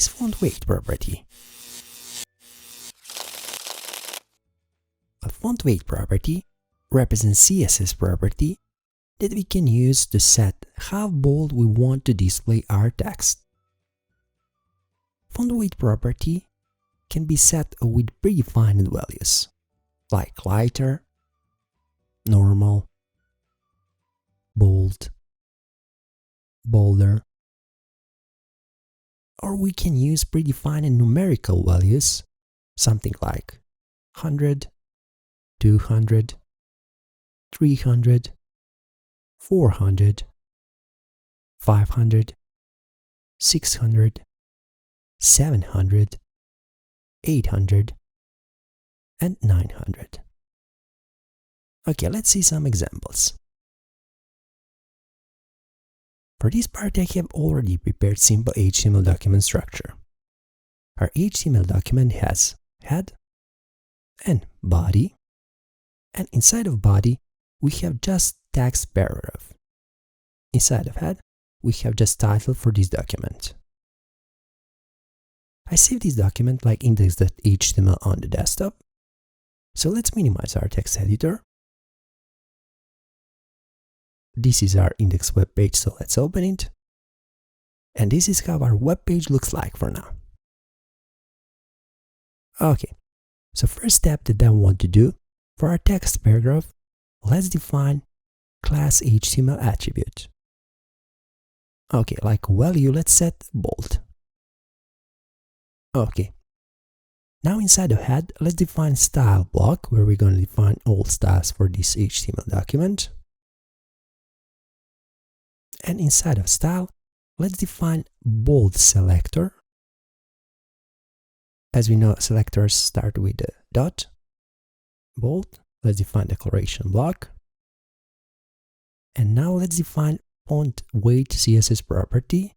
is font weight property? A font weight property represents CSS property that we can use to set how bold we want to display our text. Font weight property can be set with predefined values, like lighter, normal, bold, bolder, or we can use predefined numerical values, something like 100, 200, 300, 400, 500, 600, 700, 800, and 900. Okay, let's see some examples. For this part, I have already prepared simple HTML document structure. Our HTML document has head and body, and inside of body, we have just text paragraph. Inside of head, we have just title for this document. I saved this document like index.html on the desktop. So let's minimize our text editor. This is our index web page, so let's open it. And this is how our web page looks like for now. Okay, so first step that I want to do, for our text paragraph, let's define class HTML attribute. Okay, like value, let's set bold. Okay, now inside of head, let's define style block, where we're going to define all styles for this HTML document. And inside of style, let's define bold selector. As we know, selectors start with a dot. Bold, let's define declaration block. And now let's define font weight CSS property.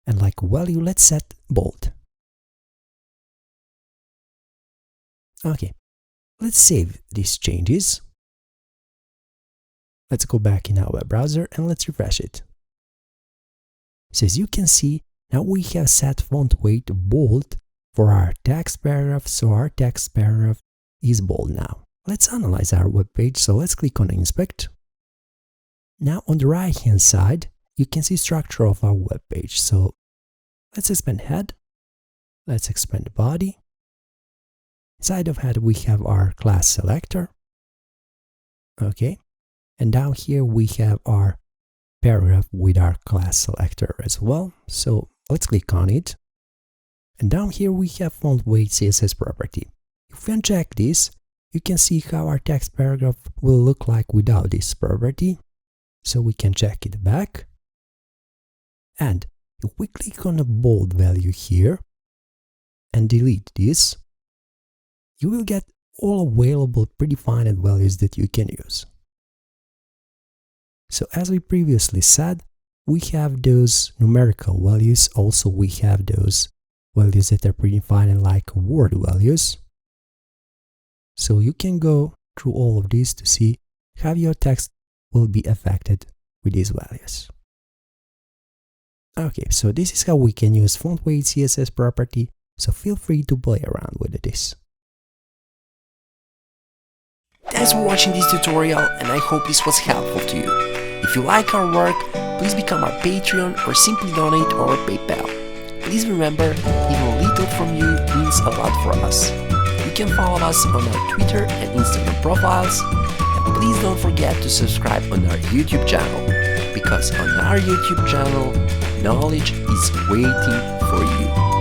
And like value, let's set bold. Okay, let's save these changes. Let's go back in our web browser and let's refresh it. So as you can see, now we have set font weight bold for our text paragraph, so our text paragraph is bold now. Let's analyze our web page, so let's click on inspect. Now on the right hand side, you can see structure of our web page. So let's expand head, let's expand body. Inside of head we have our class selector. Okay. And down here we have our paragraph with our class selector as well. So let's click on it. And down here we have font weight CSS property. If we uncheck this, you can see how our text paragraph will look like without this property. So we can check it back. And if we click on a bold value here and delete this, you will get all available predefined values that you can use. So as we previously said, we have those numerical values. Also, we have those values that are predefined like word values. So you can go through all of these to see how your text will be affected with these values. Okay, so this is how we can use font weight CSS property. So feel free to play around with this. Thanks for watching this tutorial, and I hope this was helpful to you. If you like our work, please become our Patreon or simply donate over PayPal. Please remember, even little from you means a lot for us. You can follow us on our Twitter and Instagram profiles, and please don't forget to subscribe on our YouTube channel, because on our YouTube channel, knowledge is waiting for you.